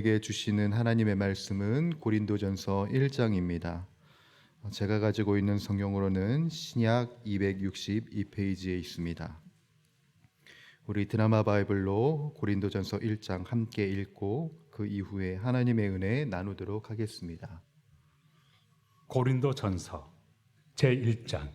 우리에게 주시는 하나님의 말씀은 고린도전서 1장입니다. 제가 가지고 있는 성경으로는 신약 262페이지에 있습니다. 우리 드라마 바이블로 고린도전서 1장 함께 읽고 그 이후에 하나님의 은혜 나누도록 하겠습니다. 고린도전서 제1장.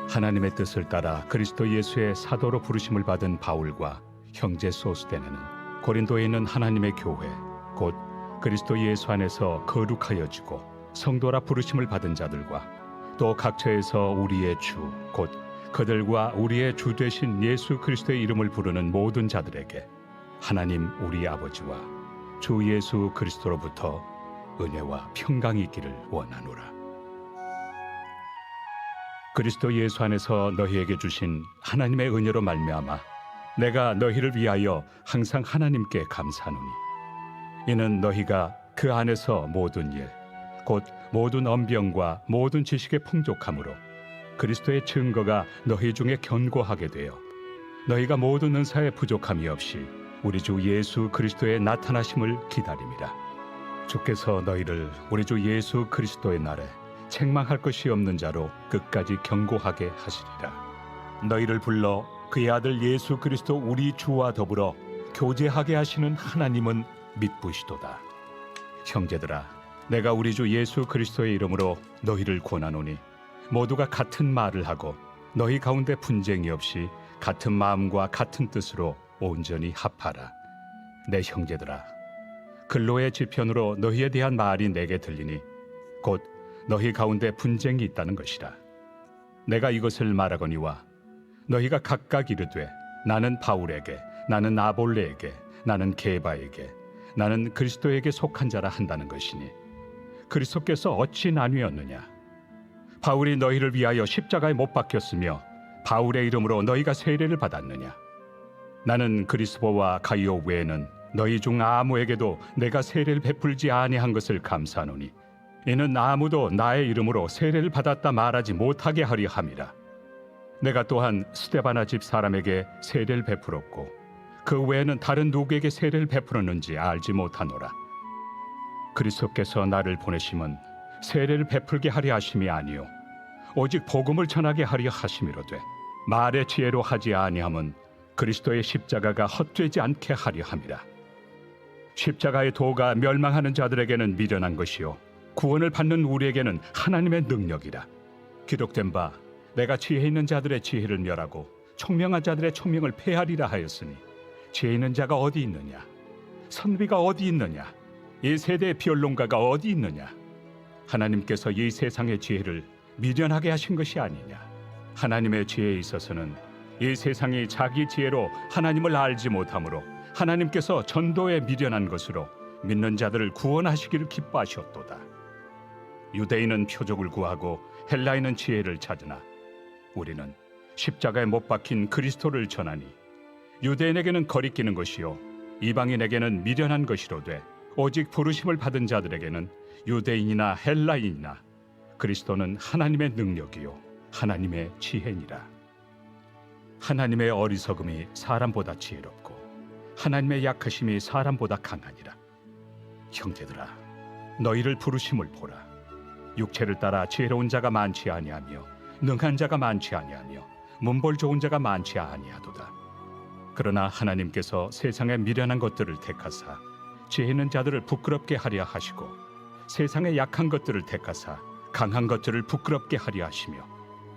하나님의 뜻을 따라 그리스도 예수의 사도로 부르심을 받은 바울과 형제 소스데네는 고린도에 있는 하나님의 교회 곧 그리스도 예수 안에서 거룩하여지고 성도라 부르심을 받은 자들과 또 각처에서 우리의 주 곧 그들과 우리의 주 되신 예수 그리스도의 이름을 부르는 모든 자들에게 하나님 우리 아버지와 주 예수 그리스도로부터 은혜와 평강이 있기를 원하노라. 그리스도 예수 안에서 너희에게 주신 하나님의 은혜로 말미암아 내가 너희를 위하여 항상 하나님께 감사하노니 이는 너희가 그 안에서 모든 일 곧 모든 언병과 모든 지식의 풍족함으로 그리스도의 증거가 너희 중에 견고하게 되어 너희가 모든 은사에 부족함이 없이 우리 주 예수 그리스도의 나타나심을 기다림이라. 주께서 너희를 우리 주 예수 그리스도의 날에 책망할 것이 없는 자로 끝까지 경고하게 하시리라. 너희를 불러 그의 아들 예수 그리스도 우리 주와 더불어 교제하게 하시는 하나님은 믿부시도다. 형제들아, 내가 우리 주 예수 그리스도의 이름으로 너희를 권하노니 모두가 같은 말을 하고 너희 가운데 분쟁이 없이 같은 마음과 같은 뜻으로 온전히 합하라. 내 형제들아, 근로의 지편으로 너희에 대한 말이 내게 들리니 곧 너희 가운데 분쟁이 있다는 것이라. 내가 이것을 말하거니와 너희가 각각 이르되 나는 바울에게, 나는 아볼레에게, 나는 게바에게, 나는 그리스도에게 속한 자라 한다는 것이니 그리스도께서 어찌 나뉘었느냐? 바울이 너희를 위하여 십자가에 못 박혔으며 바울의 이름으로 너희가 세례를 받았느냐? 나는 그리스도와 가이오 외에는 너희 중 아무에게도 내가 세례를 베풀지 아니한 것을 감사하노니 이는 아무도 나의 이름으로 세례를 받았다 말하지 못하게 하려 함이라. 내가 또한 스데바나 집 사람에게 세례를 베풀었고 그 외에는 다른 누구에게 세례를 베풀었는지 알지 못하노라. 그리스도께서 나를 보내심은 세례를 베풀게 하려 하심이 아니요 오직 복음을 전하게 하려 하심이로되 말의 지혜로 하지 아니함은 그리스도의 십자가가 헛되지 않게 하려 함이라. 십자가의 도가 멸망하는 자들에게는 미련한 것이요 구원을 받는 우리에게는 하나님의 능력이라. 기록된 바 내가 지혜 있는 자들의 지혜를 멸하고 총명한 자들의 총명을 폐하리라 하였으니 지혜 있는 자가 어디 있느냐? 선비가 어디 있느냐? 이 세대의 변론가가 어디 있느냐? 하나님께서 이 세상의 지혜를 미련하게 하신 것이 아니냐? 하나님의 지혜에 있어서는 이 세상이 자기 지혜로 하나님을 알지 못하므로 하나님께서 전도에 미련한 것으로 믿는 자들을 구원하시기를 기뻐하셨도다. 유대인은 표적을 구하고 헬라인은 지혜를 찾으나 우리는 십자가에 못 박힌 그리스도를 전하니 유대인에게는 거리끼는 것이요 이방인에게는 미련한 것이로되 오직 부르심을 받은 자들에게는 유대인이나 헬라인이나 그리스도는 하나님의 능력이요 하나님의 지혜니라. 하나님의 어리석음이 사람보다 지혜롭고 하나님의 약하심이 사람보다 강하니라. 형제들아, 너희를 부르심을 보라. 육체를 따라 지혜로운 자가 많지 아니하며 능한 자가 많지 아니하며 문벌 좋은 자가 많지 아니하도다. 그러나 하나님께서 세상의 미련한 것들을 택하사 지혜 있는 자들을 부끄럽게 하려 하시고 세상의 약한 것들을 택하사 강한 것들을 부끄럽게 하려 하시며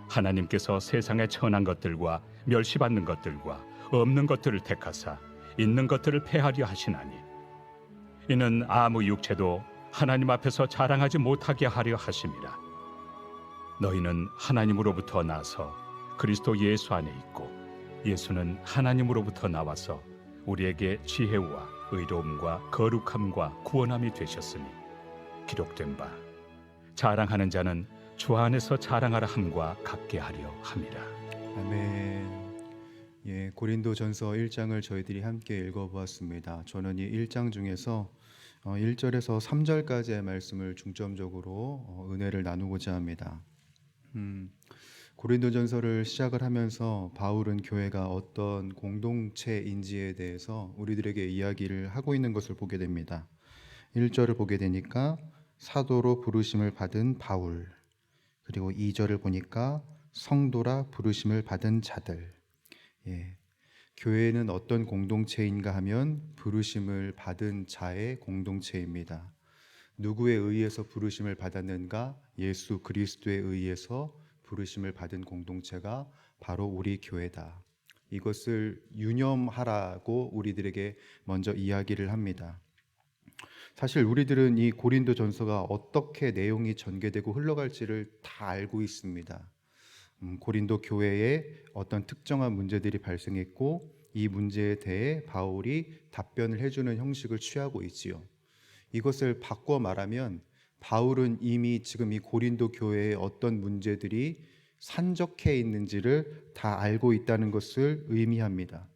하나님께서 세상의 천한 것들과 멸시받는 것들과 없는 것들을 택하사 있는 것들을 폐하려 하시나니 이는 아무 육체도 하나님 앞에서 자랑하지 못하게 하려 하심이라. 너희는 하나님으로부터 나서 그리스도 예수 안에 있고 예수는 하나님으로부터 나와서 우리에게 지혜와 의로움과 거룩함과 구원함이 되셨으니 기록된 바 자랑하는 자는 주 안에서 자랑하라 함과 같게 하려 함이라. 아멘. 고린도전서 1장을 저희들이 함께 읽어보았습니다. 저는 이 1장 중에서 1절에서 3절까지의 말씀을 중점적으로 은혜를 나누고자 합니다. 고린도전서를 시작을 하면서 바울은 교회가 어떤 공동체인지에 대해서 우리들에게 이야기를 하고 있는 것을 보게 됩니다. 1절을 보게 되니까 사도로 부르심을 받은 바울, 그리고 2절을 보니까 성도라 부르심을 받은 자들. 예, 교회는 어떤 공동체인가 하면 부르심을 받은 자의 공동체입니다. 누구에 의해서 부르심을 받았는가? 예수 그리스도에 의해서 부르심을 받은 공동체가 바로 우리 교회다. 이것을 유념하라고 우리들에게 먼저 이야기를 합니다. 사실 우리들은 이 고린도 전서가 어떻게 내용이 전개되고 흘러갈지를 다 알고 있습니다. 고린도 교회에 어떤 특정한 문제들이 발생했고 이 문제에 대해 바울이 답변을 해주는 형식을 취하고 있지요. 이것을 바꿔 말하면 바울은 이미 지금 이 고린도 교회에 어떤 문제들이 산적해 있는지를 다 알고 있다는 것을 의미합니다.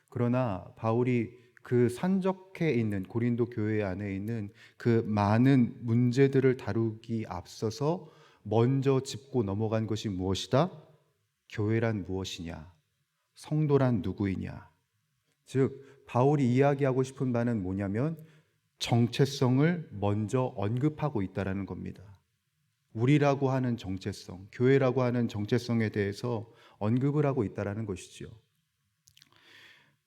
그러나 바울이 그 산적해 있는 고린도 교회 안에 있는 그 많은 문제들을 다루기 앞서서 먼저 짚고 넘어간 것이 무엇이다? 교회란 무엇이냐? 성도란 누구이냐? 즉 바울이 이야기하고 싶은 바는 뭐냐면 정체성을 먼저 언급하고 있다라는 겁니다. 우리라고 하는 정체성, 교회라고 하는 정체성에 대해서 언급을 하고 있다라는 것이지요.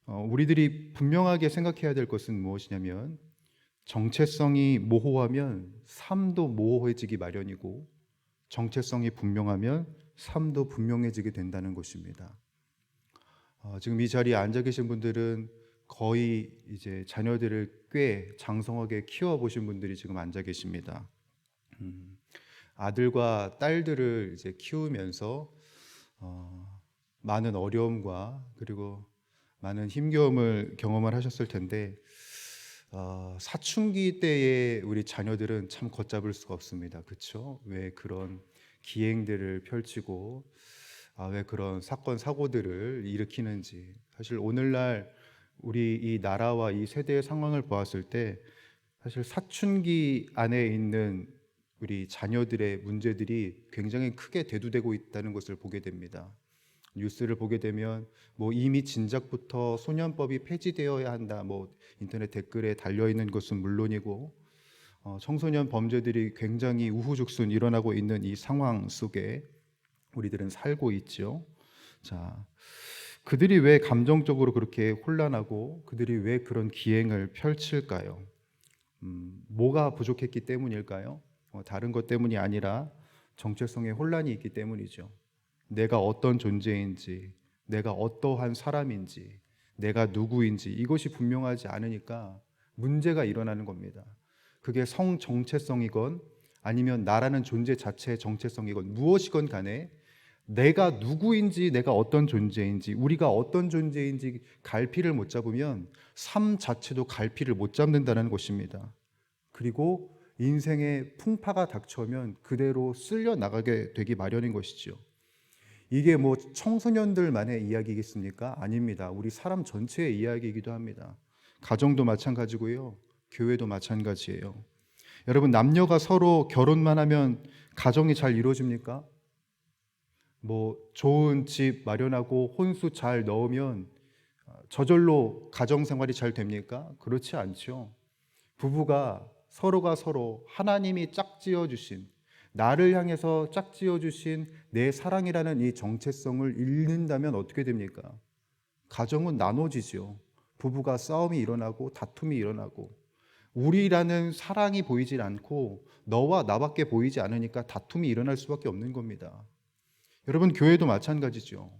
우리들이 분명하게 생각해야 될 것은 무엇이냐면 정체성이 모호하면 삶도 모호해지기 마련이고 정체성이 분명하면 삶도 분명해지게 된다는 것입니다. 지금 이 자리에 앉아 계신 분들은 거의 이제 자녀들을 꽤 장성하게 키워보신 분들이 지금 앉아 계십니다. 아들과 딸들을 이제 키우면서 많은 어려움과 그리고 많은 힘겨움을 경험을 하셨을 텐데 사춘기 때의 우리 자녀들은 참 걷잡을 수가 없습니다. 그렇죠? 왜 그런 기행들을 펼치고 왜 그런 사건 사고들을 일으키는지. 사실 오늘날 우리 이 나라와 이 세대의 상황을 보았을 때 사실 사춘기 안에 있는 우리 자녀들의 문제들이 굉장히 크게 대두되고 있다는 것을 보게 됩니다. 뉴스를 보게 되면 뭐 이미 진작부터 소년법이 폐지되어야 한다, 뭐 인터넷 댓글에 달려 있는 것은 물론이고 청소년 범죄들이 굉장히 우후죽순 일어나고 있는 이 상황 속에 우리들은 살고 있죠. 자, 그들이 왜 감정적으로 그렇게 혼란하고 그들이 왜 그런 기행을 펼칠까요? 뭐가 부족했기 때문일까요? 다른 것 때문이 아니라 정체성의 혼란이 있기 때문이죠. 내가 어떤 존재인지, 내가 어떠한 사람인지, 내가 누구인지 이것이 분명하지 않으니까 문제가 일어나는 겁니다. 그게 성 정체성이건 아니면 나라는 존재 자체의 정체성이건 무엇이건 간에 내가 누구인지, 내가 어떤 존재인지, 우리가 어떤 존재인지 갈피를 못 잡으면 삶 자체도 갈피를 못 잡는다는 것입니다. 그리고 인생의 풍파가 닥쳐오면 그대로 쓸려 나가게 되기 마련인 것이죠. 이게 뭐 청소년들만의 이야기겠습니까? 아닙니다. 우리 사람 전체의 이야기이기도 합니다. 가정도 마찬가지고요. 교회도 마찬가지예요. 여러분, 남녀가 서로 결혼만 하면 가정이 잘 이루어집니까? 뭐 좋은 집 마련하고 혼수 잘 넣으면 저절로 가정 생활이 잘 됩니까? 그렇지 않죠. 부부가 서로가 서로 하나님이 짝지어 주신, 나를 향해서 짝지어 주신 내 사랑이라는 이 정체성을 잃는다면 어떻게 됩니까? 가정은 나눠지죠. 부부가 싸움이 일어나고 다툼이 일어나고, 우리라는 사랑이 보이질 않고 너와 나밖에 보이지 않으니까 다툼이 일어날 수밖에 없는 겁니다. 여러분, 교회도 마찬가지죠.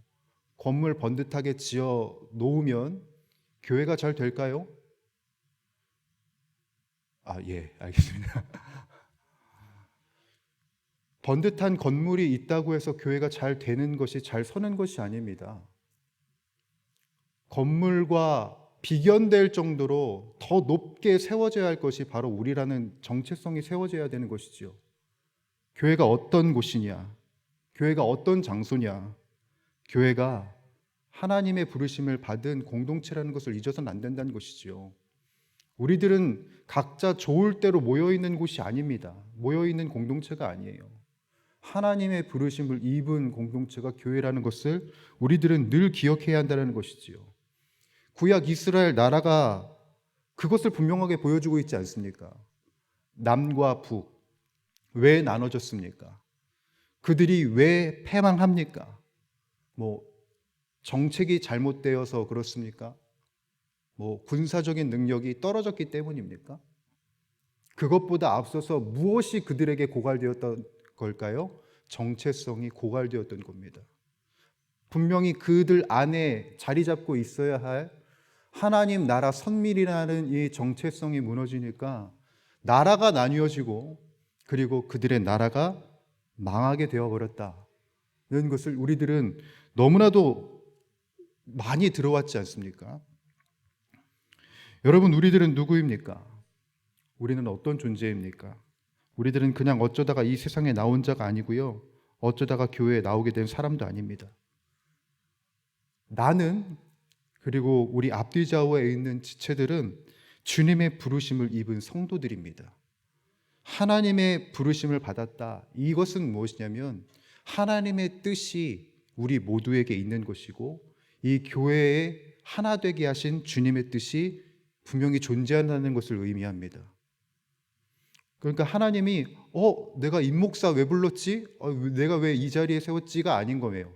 건물 번듯하게 지어 놓으면 교회가 잘 될까요? 예, 알겠습니다. 번듯한 건물이 있다고 해서 교회가 잘 되는 것이, 잘 서는 것이 아닙니다. 건물과 비견될 정도로 더 높게 세워져야 할 것이 바로 우리라는 정체성이 세워져야 되는 것이지요. 교회가 어떤 곳이냐? 교회가 어떤 장소냐? 교회가 하나님의 부르심을 받은 공동체라는 것을 잊어서는 안 된다는 것이지요. 우리들은 각자 좋을 대로 모여있는 곳이 아닙니다. 모여있는 공동체가 아니에요. 하나님의 부르심을 입은 공동체가 교회라는 것을 우리들은 늘 기억해야 한다는 것이지요. 구약 이스라엘 나라가 그것을 분명하게 보여주고 있지 않습니까? 남과 북, 왜 나눠졌습니까? 그들이 왜 패망합니까? 정책이 잘못되어서 그렇습니까? 군사적인 능력이 떨어졌기 때문입니까? 그것보다 앞서서 무엇이 그들에게 고갈되었던 걸까요? 정체성이 고갈되었던 겁니다. 분명히 그들 안에 자리 잡고 있어야 할 하나님 나라 선밀이라는 이 정체성이 무너지니까 나라가 나뉘어지고 그리고 그들의 나라가 망하게 되어버렸다는 것을 우리들은 너무나도 많이 들어왔지 않습니까? 여러분, 우리들은 누구입니까? 우리는 어떤 존재입니까? 우리들은 그냥 어쩌다가 이 세상에 나온 자가 아니고요, 어쩌다가 교회에 나오게 된 사람도 아닙니다. 나는, 그리고 우리 앞뒤 좌우에 있는 지체들은 주님의 부르심을 입은 성도들입니다. 하나님의 부르심을 받았다. 이것은 무엇이냐면 하나님의 뜻이 우리 모두에게 있는 것이고 이 교회에 하나 되게 하신 주님의 뜻이 분명히 존재한다는 것을 의미합니다. 그러니까 하나님이 내가 임목사 왜 불렀지? 내가 왜 이 자리에 세웠지가 아닌 거예요.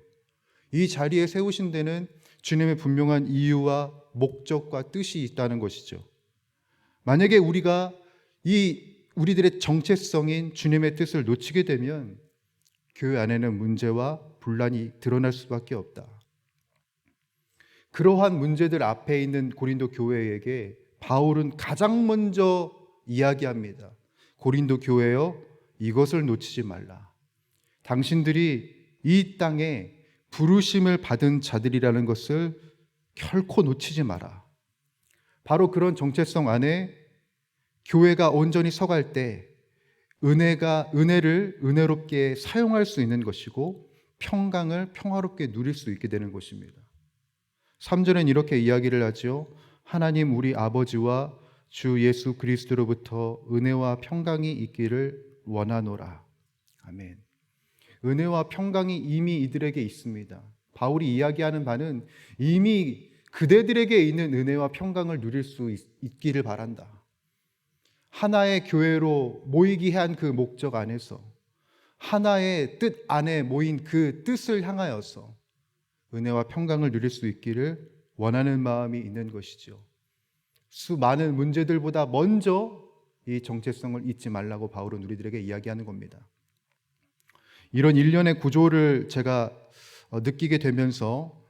이 자리에 세우신 데는 주님의 분명한 이유와 목적과 뜻이 있다는 것이죠. 만약에 우리가 우리들의 정체성인 주님의 뜻을 놓치게 되면 교회 안에는 문제와 분란이 드러날 수밖에 없다. 그러한 문제들 앞에 있는 고린도 교회에게 바울은 가장 먼저 이야기합니다. 고린도 교회여, 이것을 놓치지 말라. 당신들이 이 땅에 부르심을 받은 자들이라는 것을 결코 놓치지 마라. 바로 그런 정체성 안에 교회가 온전히 서갈 때 은혜를 은혜롭게 사용할 수 있는 것이고 평강을 평화롭게 누릴 수 있게 되는 것입니다. 3절엔 이렇게 이야기를 하죠. 하나님 우리 아버지와 주 예수 그리스도로부터 은혜와 평강이 있기를 원하노라. 아멘. 은혜와 평강이 이미 이들에게 있습니다. 바울이 이야기하는 바는 이미 그대들에게 있는 은혜와 평강을 누릴 수 있기를 바란다. 하나의 교회로 모이게 한 그 목적 안에서 하나의 뜻 안에 모인 그 뜻을 향하여서 은혜와 평강을 누릴 수 있기를 원하는 마음이 있는 것이죠. 수많은 문제들보다 먼저 이 정체성을 잊지 말라고 바울은 우리들에게 이야기하는 겁니다. 이런 일련의 구조를 제가 느끼게 되면서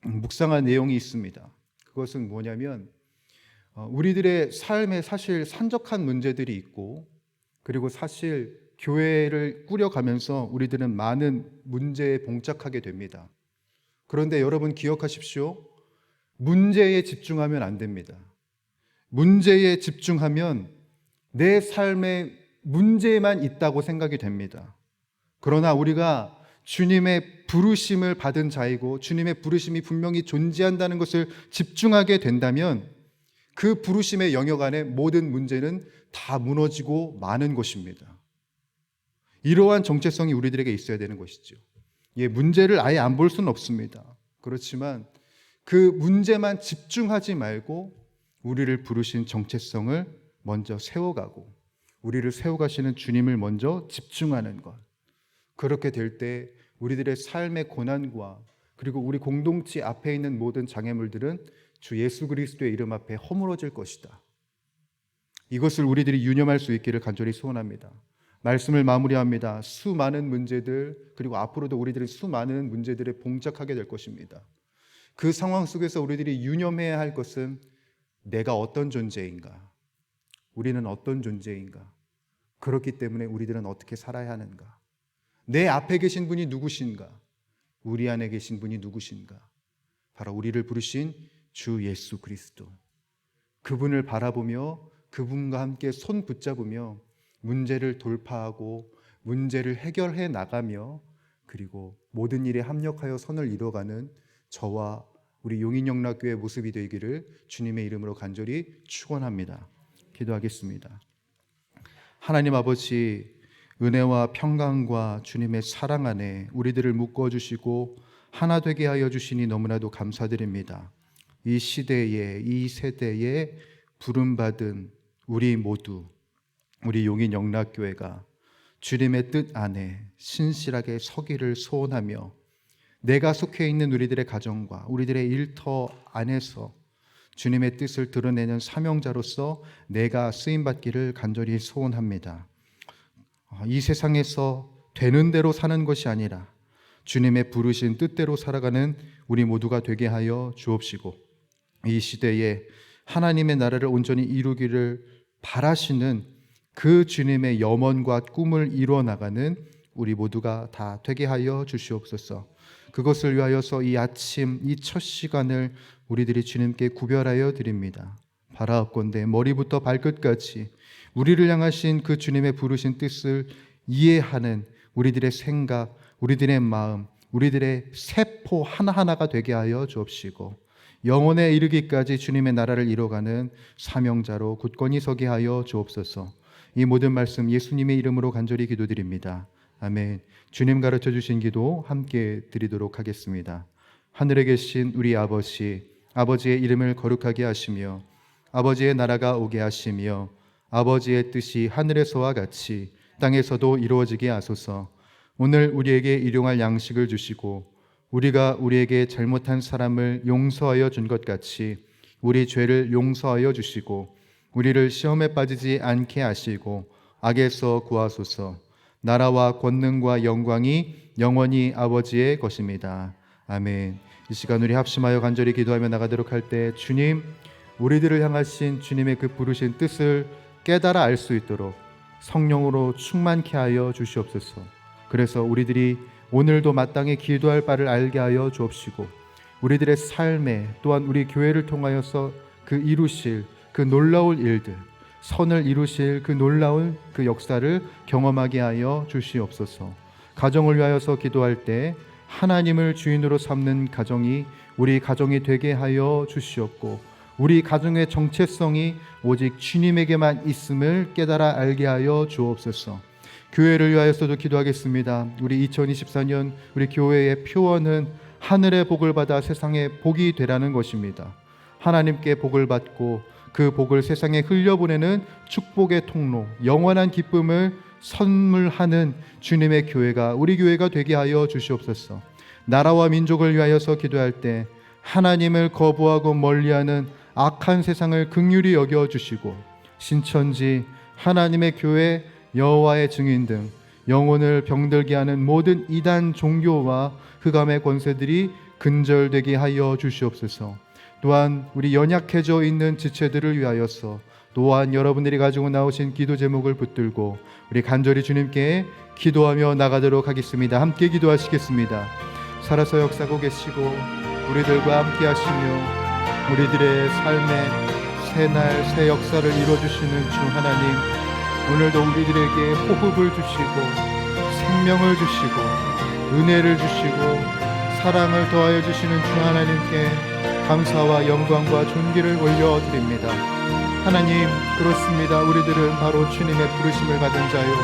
묵상한 내용이 있습니다. 그것은 뭐냐면 우리들의 삶에 사실 산적한 문제들이 있고 그리고 사실 교회를 꾸려가면서 우리들은 많은 문제에 봉착하게 됩니다. 그런데 여러분 기억하십시오. 문제에 집중하면 안 됩니다. 문제에 집중하면 내 삶에 문제만 있다고 생각이 됩니다. 그러나 우리가 주님의 부르심을 받은 자이고 주님의 부르심이 분명히 존재한다는 것을 집중하게 된다면 그 부르심의 영역 안에 모든 문제는 다 무너지고 마는 것입니다. 이러한 정체성이 우리들에게 있어야 되는 것이죠. 문제를 아예 안 볼 수는 없습니다. 그렇지만 그 문제만 집중하지 말고 우리를 부르신 정체성을 먼저 세워가고 우리를 세워가시는 주님을 먼저 집중하는 것. 그렇게 될 때 우리들의 삶의 고난과 그리고 우리 공동체 앞에 있는 모든 장애물들은 주 예수 그리스도의 이름 앞에 허물어질 것이다. 이것을 우리들이 유념할 수 있기를 간절히 소원합니다. 말씀을 마무리합니다. 수많은 문제들 그리고 앞으로도 우리들이 수많은 문제들에 봉착하게 될 것입니다. 그 상황 속에서 우리들이 유념해야 할 것은 내가 어떤 존재인가? 우리는 어떤 존재인가? 그렇기 때문에 우리들은 어떻게 살아야 하는가? 내 앞에 계신 분이 누구신가? 우리 안에 계신 분이 누구신가? 바로 우리를 부르신 주 예수 그리스도. 그분을 바라보며 그분과 함께 손 붙잡으며 문제를 돌파하고 문제를 해결해 나가며 그리고 모든 일에 합력하여 선을 이뤄가는 저와 우리 용인영락교회 모습이 되기를 주님의 이름으로 간절히 축원합니다. 기도하겠습니다. 하나님 아버지, 은혜와 평강과 주님의 사랑 안에 우리들을 묶어주시고 하나 되게 하여 주시니 너무나도 감사드립니다. 이 시대에, 이 세대에 부름받은 우리 모두, 우리 용인 영락교회가 주님의 뜻 안에 신실하게 서기를 소원하며 내가 속해 있는 우리들의 가정과 우리들의 일터 안에서 주님의 뜻을 드러내는 사명자로서 내가 쓰임받기를 간절히 소원합니다. 이 세상에서 되는 대로 사는 것이 아니라 주님의 부르신 뜻대로 살아가는 우리 모두가 되게 하여 주옵시고, 이 시대에 하나님의 나라를 온전히 이루기를 바라시는 그 주님의 염원과 꿈을 이루어 나가는 우리 모두가 다 되게 하여 주시옵소서. 그것을 위하여서 이 아침 이 첫 시간을 우리들이 주님께 구별하여 드립니다. 바라옵건대 머리부터 발끝까지 우리를 향하신 그 주님의 부르신 뜻을 이해하는 우리들의 생각, 우리들의 마음, 우리들의 세포 하나하나가 되게 하여 주옵시고, 영원에 이르기까지 주님의 나라를 이뤄가는 사명자로 굳건히 서게 하여 주옵소서. 이 모든 말씀 예수님의 이름으로 간절히 기도드립니다. 아멘. 주님 가르쳐 주신 기도 함께 드리도록 하겠습니다. 하늘에 계신 우리 아버지, 아버지의 이름을 거룩하게 하시며 아버지의 나라가 오게 하시며 아버지의 뜻이 하늘에서와 같이 땅에서도 이루어지게 하소서. 오늘 우리에게 일용할 양식을 주시고 우리가 우리에게 잘못한 사람을 용서하여 준 것 같이 우리 죄를 용서하여 주시고 우리를 시험에 빠지지 않게 하시고 악에서 구하소서. 나라와 권능과 영광이 영원히 아버지의 것입니다. 아멘. 이 시간 우리 합심하여 간절히 기도하며 나가도록 할 때 주님, 우리들을 향하신 주님의 그 부르신 뜻을 깨달아 알 수 있도록 성령으로 충만케 하여 주시옵소서. 그래서 우리들이 오늘도 마땅히 기도할 바를 알게 하여 주옵시고 우리들의 삶에 또한 우리 교회를 통하여서 그 이루실 그 놀라울 일들, 선을 이루실 그 놀라운 그 역사를 경험하게 하여 주시옵소서. 가정을 위하여서 기도할 때 하나님을 주인으로 삼는 가정이 우리 가정이 되게 하여 주시옵고 우리 가정의 정체성이 오직 주님에게만 있음을 깨달아 알게 하여 주옵소서. 교회를 위하여서도 기도하겠습니다. 우리 2024년 우리 교회의 표어는 하늘의 복을 받아 세상에 복이 되라는 것입니다. 하나님께 복을 받고 그 복을 세상에 흘려보내는 축복의 통로, 영원한 기쁨을 선물하는 주님의 교회가 우리 교회가 되게 하여 주시옵소서. 나라와 민족을 위하여서 기도할 때 하나님을 거부하고 멀리하는 악한 세상을 긍휼히 여겨주시고 신천지, 하나님의 교회, 여호와의 증인 등 영혼을 병들게 하는 모든 이단 종교와 흑암의 권세들이 근절되게 하여 주시옵소서. 또한 우리 연약해져 있는 지체들을 위하여서 또한 여러분들이 가지고 나오신 기도 제목을 붙들고 우리 간절히 주님께 기도하며 나가도록 하겠습니다. 함께 기도하시겠습니다. 살아서 역사하고 계시고 우리들과 함께 하시며 우리들의 삶에 새날 새 역사를 이루어주시는 주 하나님, 오늘도 우리들에게 호흡을 주시고 생명을 주시고 은혜를 주시고 사랑을 더하여 주시는 주 하나님께 감사와 영광과 존귀를 올려드립니다. 하나님, 그렇습니다. 우리들은 바로 주님의 부르심을 받은 자요,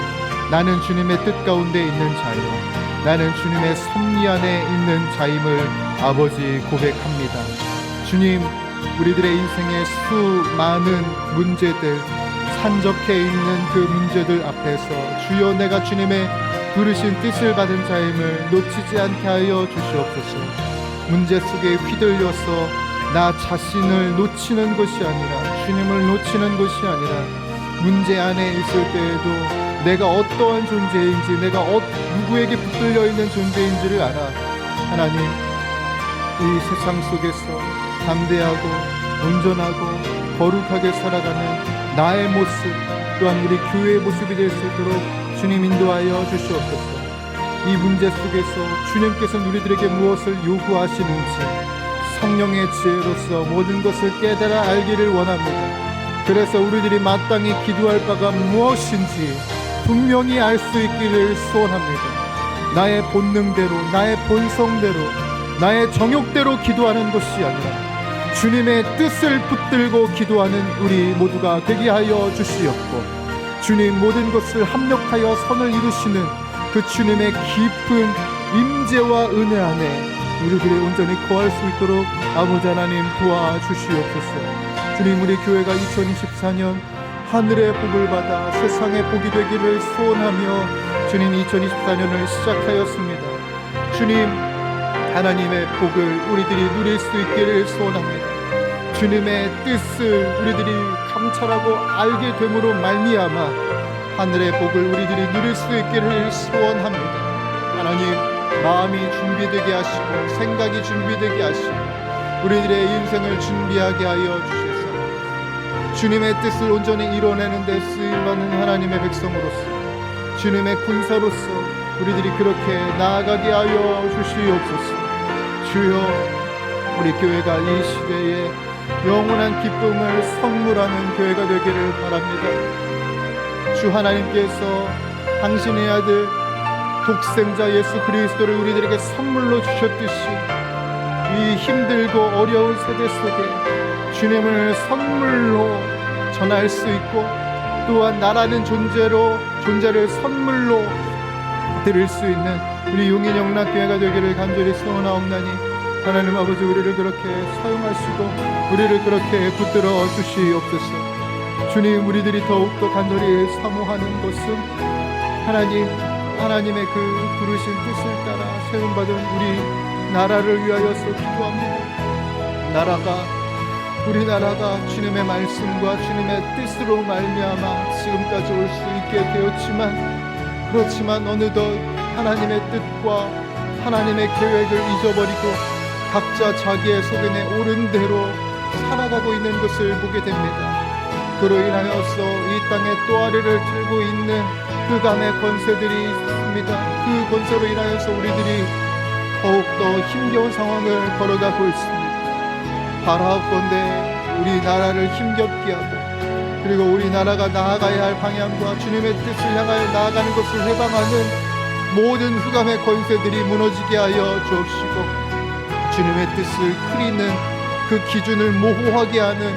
나는 주님의 뜻 가운데 있는 자요, 나는 주님의 섭리 안에 있는 자임을 아버지 고백합니다. 주님, 우리들의 인생의 수많은 문제들, 산적해 있는 그 문제들 앞에서 주여 내가 주님의 부르신 뜻을 받은 자임을 놓치지 않게 하여 주시옵소서. 문제 속에 휘둘려서 나 자신을 놓치는 것이 아니라 주님을 놓치는 것이 아니라 문제 안에 있을 때에도 내가 어떠한 존재인지, 내가 누구에게 붙들려 있는 존재인지를 알아. 하나님, 이 세상 속에서 담대하고 온전하고 거룩하게 살아가는 나의 모습, 또한 우리 교회의 모습이 될 수 있도록 주님 인도하여 주시옵소서. 이 문제 속에서 주님께서는 우리들에게 무엇을 요구하시는지 성령의 지혜로서 모든 것을 깨달아 알기를 원합니다. 그래서 우리들이 마땅히 기도할 바가 무엇인지 분명히 알 수 있기를 소원합니다. 나의 본능대로, 나의 본성대로, 나의 정욕대로 기도하는 것이 아니라 주님의 뜻을 붙들고 기도하는 우리 모두가 되게 하여 주시옵고 주님, 모든 것을 합력하여 선을 이루시는 그 주님의 깊은 임재와 은혜 안에 우리들이 온전히 거할 수 있도록 아버지 하나님 도와주시옵소서. 주님, 우리 교회가 2024년 하늘의 복을 받아 세상의 복이 되기를 소원하며 주님 2024년을 시작하였습니다. 주님, 하나님의 복을 우리들이 누릴 수 있기를 소원합니다. 주님의 뜻을 우리들이 감찰하고 알게 됨으로 말미암아 하늘의 복을 우리들이 누릴 수 있기를 소원합니다. 하나님, 마음이 준비되게 하시고 생각이 준비되게 하시고 우리들의 인생을 준비하게 하여 주시옵소서. 주님의 뜻을 온전히 이뤄내는 데 쓰임받는 하나님의 백성으로서 주님의 군사로서 우리들이 그렇게 나아가게 하여 주시옵소서. 주여, 우리 교회가 이 시대에 영원한 기쁨을 선물하는 교회가 되기를 바랍니다. 주 하나님께서 당신의 아들 독생자 예수 그리스도를 우리들에게 선물로 주셨듯이 이 힘들고 어려운 세대 속에 주님을 선물로 전할 수 있고 또한 나라는 존재를 선물로 드릴 수 있는 우리 용인영락교회가 되기를 간절히 소원하옵나니 하나님 아버지, 우리를 그렇게 사용하시고 우리를 그렇게 붙들어 주시옵소서. 주님, 우리들이 더욱더 간절히 사모하는 것은 하나님의 그 부르신 뜻을 따라 세움받은 우리 나라를 위하여서 기도합니다. 우리 나라가 주님의 말씀과 주님의 뜻으로 말미암아 지금까지 올 수 있게 되었지만, 그렇지만 어느덧 하나님의 뜻과 하나님의 계획을 잊어버리고 각자 자기의 소견에 옳은 대로 살아가고 있는 것을 보게 됩니다. 그로 인하여서 이 땅에 또아리를 들고 있는 흑암의 권세들이 있습니다. 그 권세로 인하여서 우리들이 더욱더 힘겨운 상황을 걸어가고 있습니다. 바라옵건대 우리 나라를 힘겹게 하고 그리고 우리 나라가 나아가야 할 방향과 주님의 뜻을 향하여 나아가는 것을 해방하는 모든 흑암의 권세들이 무너지게 하여 주옵시고 주님의 뜻을 흐리는 그 기준을 모호하게 하는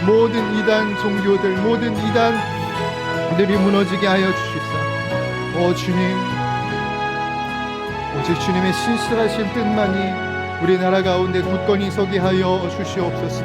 모든 이단 종교들, 모든 이단들이 무너지게 하여 주시사. 오 주님, 오직 주님의 신실하신 뜻만이 우리 나라 가운데 굳건히 서게 하여 주시옵소서.